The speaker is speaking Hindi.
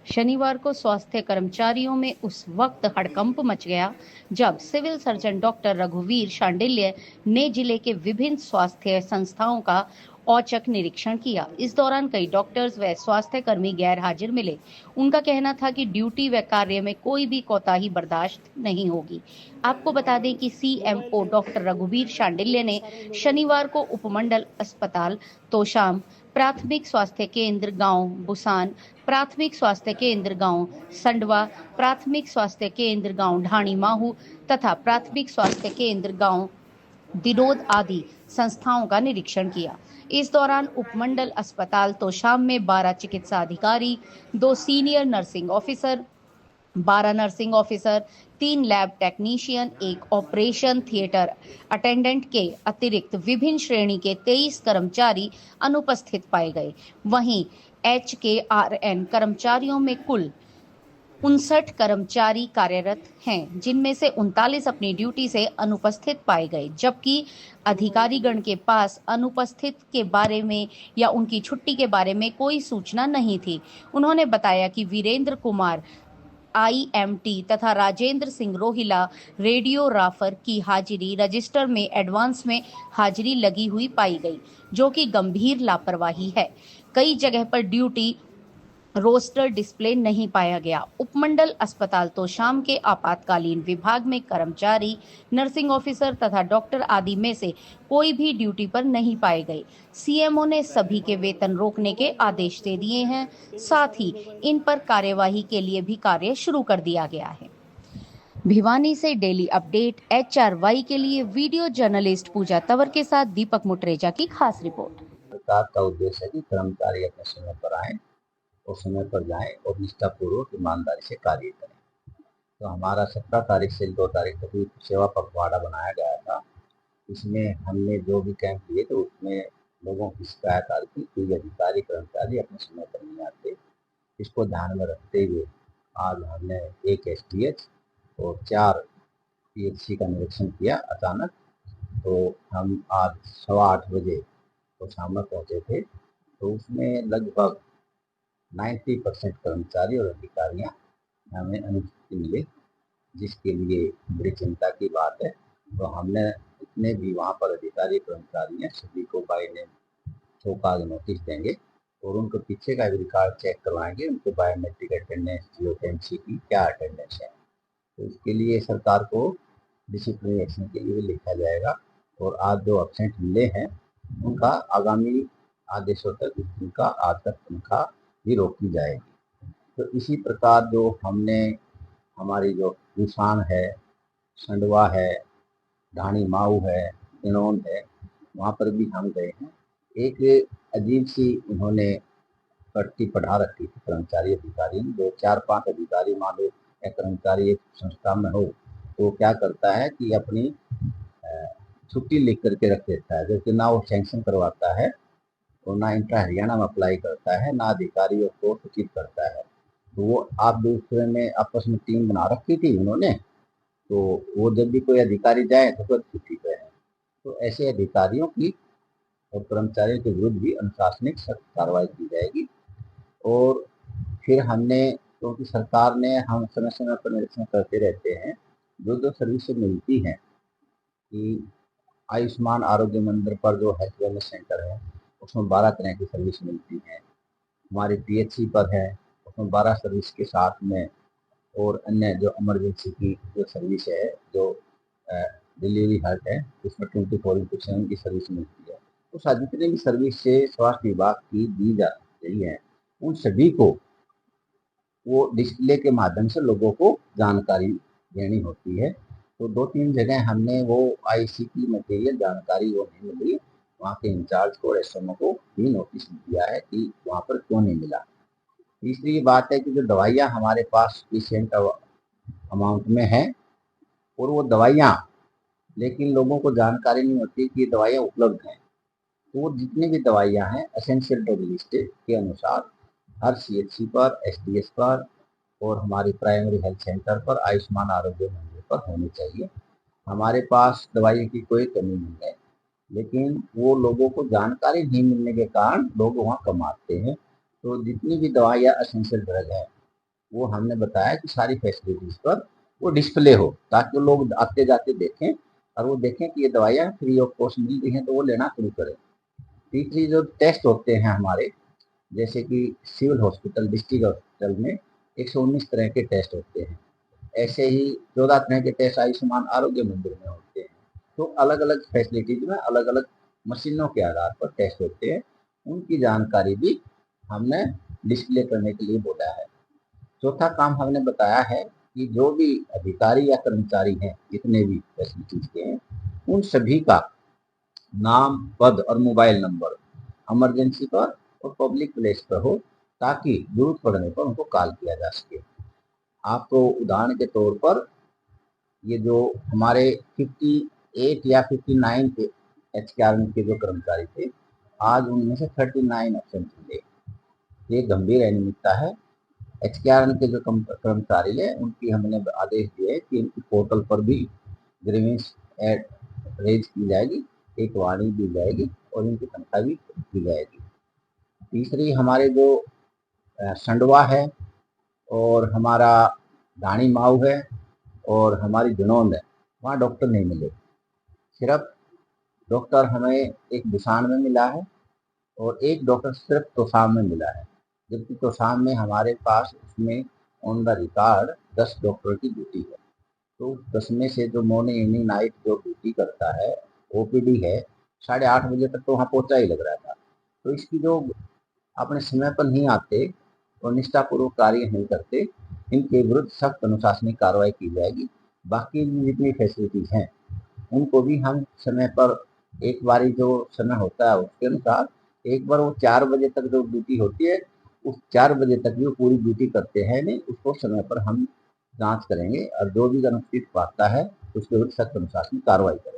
शनिवार को स्वास्थ्य कर्मचारियों में उस वक्त हड़कंप मच गया जब सिविल सर्जन डॉक्टर रघुवीर शांडिल्य ने जिले के विभिन्न स्वास्थ्य संस्थाओं का औचक निरीक्षण किया। इस दौरान कई डॉक्टर्स व स्वास्थ्य कर्मी गैर हाजिर मिले। उनका कहना था कि ड्यूटी व कार्य में कोई भी कोताही बर्दाश्त नहीं होगी। आपको बता दें कि सीएमओ डॉक्टर रघुवीर शांडिल्य ने शनिवार को उपमंडल अस्पताल तोशाम, प्राथमिक स्वास्थ्य केंद्र गांव बुसान, प्राथमिक स्वास्थ्य केंद्र गांव संडवा, प्राथमिक स्वास्थ्य केंद्र गांव ढाणी माहू तथा प्राथमिक स्वास्थ्य केंद्र गांव दिनोद आदि संस्थाओं का निरीक्षण किया। इस दौरान उपमंडल अस्पताल तोशाम में 12 चिकित्सा अधिकारी, 2 senior nursing officer, 12 nursing officer, 3 lab technician, 1 operation theatre attendant के अतिरिक्त विभिन्न श्रेणी के 23 कर्मचारी अनुपस्थित पाए गए। वहीं HKRN कर्मचारियोयों में कुल 59 कर्मचारी कार्यरत हैं, जिनमें से 39 अपनी ड्यूटी से अनुपस्थित पाए गए, जबकि अधिकारीगण के पास अनुपस्थित के बारे में या उनकी छुट्टी के बारे में कोई सूचना नहीं थी। उन्होंने बताया कि वीरेंद्र कुमार IMT तथा राजेंद्र सिंह रोहिला रेडियोग्राफर की हाजिरी रजिस्टर में एडवांस में हाजिरी लगी हुई पाई गई, जो कि गंभीर लापरवाही है। कई जगह पर ड्यूटी रोस्टर डिस्प्ले नहीं पाया गया। उपमंडल अस्पताल तोशाम के आपातकालीन विभाग में कर्मचारी, नर्सिंग ऑफिसर तथा डॉक्टर आदि में से कोई भी ड्यूटी पर नहीं पाए गए। सीएमओ ने सभी के वेतन रोकने के आदेश दे दिए हैं। साथ ही इन पर कार्यवाही के लिए भी कार्य शुरू कर दिया गया है। भिवानी से डेली अपडेट HRY के लिए वीडियो जर्नलिस्ट पूजा तंवर के साथ दीपक मुटरेजा की खास रिपोर्ट। सरकार का उद्देश्य है कि कर्मचारी अपने समय पर आए और समय पर जाएं और निष्ठापूर्वक ईमानदारी से कार्य करें। तो हमारा 17 तारीख से 2 तारीख तक सेवा पखवाड़ा बनाया गया था। इसमें हमने जो भी कैंप लिए तो उसमें लोगों की शिकायत आ रही थी कि अधिकारी कर्मचारी अपने समय पर नहीं आते। इसको ध्यान में रखते हुए आज हमने 1 SDH और 4 PHC का निरीक्षण किया अचानक। तो हम आज 8:15 बजे तो शाम में पहुंचे थे। तो उसमें लगभग 90% कर्मचारी और अधिकारियां हमें अनुपस्थिति मिले, जिसके लिए बड़ी चिंता की बात है। तो हमने जितने भी वहाँ पर अधिकारी कर्मचारी हैं सभी को बाय नेम शोकॉज नोटिस देंगे और उनके पीछे का भी रिकॉर्ड चेक करवाएंगे, उनको बायोमेट्रिक अटेंडेंस, जीओटेंसी की क्या अटेंडेंस है। तो इसके लिए सरकार को डिसिप्लिनरी एक्शन के लिए लिखा जाएगा और आज जो एब्सेंट मिले हैं उनका आगामी आदेशों तक उनका आज तक तनख्वाह भी रोकी जाएगी। तो इसी प्रकार जो हमने हमारी जो बुसान है, संडवा है, ढाणी माऊ है, दिनोद है, वहाँ पर भी हम गए हैं। एक अजीब सी उन्होंने पट्टी पढ़ा रखी थी कर्मचारी अधिकारी ने। जो 4-5 अधिकारी मान लो या कर्मचारी एक संस्था में हो तो क्या करता है कि अपनी छुट्टी लिख करके रख देता है, जबकि ना वो सैंक्शन करवाता है और ना इंट्रा हरियाणा में अप्लाई करता है, ना अधिकारियों को सूचित करता है। तो वो आप दूसरे में आपस में टीम बना रखी थी उन्होंने। तो वो जब भी कोई अधिकारी जाए तो खुद छुट्टी पे है। तो ऐसे अधिकारियों की और कर्मचारियों के विरुद्ध भी अनुशासनिक सख्त कार्रवाई की जाएगी। और फिर हमने, क्योंकि सरकार ने, हम समय समय पर निरीक्षण करते रहते हैं, जो सर्विसेज मिलती हैं कि आयुष्मान आरोग्य मंदिर पर जो हेल्थ वेलनेस सेंटर है उसमें 12 तरह की सर्विस मिलती है। हमारी PHC पर है उसमें 12 सर्विस के साथ में और अन्य जो इमरजेंसी की जो सर्विस है, जो डिलीवरी हर्ट है, उसमें 24/7 की सर्विस मिलती है। तो जितने भी सर्विस से स्वास्थ्य विभाग की दी जा रही है उन सभी को वो डिस्प्ले के माध्यम से लोगों को जानकारी देनी होती है। तो 2-3 जगह हमने वो IC की मटेरियल जानकारी वो नहीं मिली, वहाँ के इंचार्ज को और SMO को भी नोटिस दिया है कि वहाँ पर क्यों नहीं मिला। तीसरी बात है कि जो दवाइयाँ हमारे पास डिसेंट अमाउंट में है और वो दवाइयाँ, लेकिन लोगों को जानकारी नहीं होती कि दवाइयाँ उपलब्ध हैं। तो वो जितनी भी दवाइयाँ हैं एसेंशियल ड्रग लिस्ट के अनुसार हर CHC पर, SDS पर और हमारी प्राइमरी हेल्थ सेंटर पर, आयुष्मान आरोग्य मंदिर पर होनी चाहिए। हमारे पास दवाइयों की कोई कमी नहीं है, लेकिन वो लोगों को जानकारी नहीं मिलने के कारण लोग वहाँ कमाते हैं। तो जितनी भी दवाइयाँ एसेंशियल ड्रग है वो हमने बताया कि सारी फैसिलिटीज पर वो डिस्प्ले हो, ताकि लोग आते जाते देखें और वो देखें कि ये दवाइयाँ फ्री ऑफ कॉस्ट मिल रही हैं तो वो लेना शुरू करें। तीसरी जो टेस्ट होते हैं हमारे, जैसे कि सिविल हॉस्पिटल, डिस्ट्रिक्ट हॉस्पिटल में 119 तरह के टेस्ट होते हैं, ऐसे ही 14 तरह के टेस्ट आयुष्मान आरोग्य मंदिर में होते हैं। तो अलग अलग फैसिलिटीज में अलग अलग मशीनों के आधार पर टेस्ट होते हैं, उनकी जानकारी भी हमने डिस्प्ले करने के लिए बोला है। चौथा काम हमने बताया है कि जो भी अधिकारी या कर्मचारी हैं, जितने भी फैसिलिटीज के हैं, उन सभी का नाम, पद और मोबाइल नंबर इमरजेंसी पर और पब्लिक प्लेस पर हो, ताकि जरूरत पड़ने पर उनको कॉल किया जा सके। आपको उदाहरण के तौर पर ये जो हमारे 58 या 59 के एचकेआर के जो कर्मचारी थे, आज उनमें से 39 एब्सेंट मिले। ये गंभीर अनियमितता है। एचकेआर के जो कर्मचारी है, उनकी हमने आदेश दिए कि इनकी पोर्टल पर भी ग्रीवेंस एड रेज की जाएगी, एक वार्निंग दी जाएगी और इनकी तनख्वाह भी दी जाएगी। तीसरी हमारे जो संडवा है और हमारा दानी माऊ है और हमारी जनौंद है, वहाँ डॉक्टर नहीं मिले। सिर्फ डॉक्टर हमें एक बुसान में मिला है और एक डॉक्टर सिर्फ तोशाम में मिला है, जबकि तोशाम में हमारे पास उसमें ऑन द रिकॉर्ड 10 डॉक्टर की ड्यूटी है। तो 10 में से जो मॉर्निंग इवनिंग नाइट जो ड्यूटी करता है, ओपीडी है, 8:30 बजे तक तो वहाँ पहुँचा ही लग रहा था। तो इसकी जो अपने समय पर नहीं आते और निष्ठापूर्वक कार्य नहीं करते, इनके विरुद्ध सख्त अनुशासनिक कार्रवाई की जाएगी। बाकी जितनी फैसिलिटीज हैं उनको भी हम समय पर, एक बारी जो समय होता है उसके अनुसार, एक बार वो 4 बजे तक जो ड्यूटी होती है, उस 4 बजे तक भी वो पूरी ड्यूटी करते हैं नहीं, उसको समय पर हम जांच करेंगे और जो भी अनुचित पाता है उसके विरुद्ध सख्त अनुशासनिक कार्रवाई करेंगे।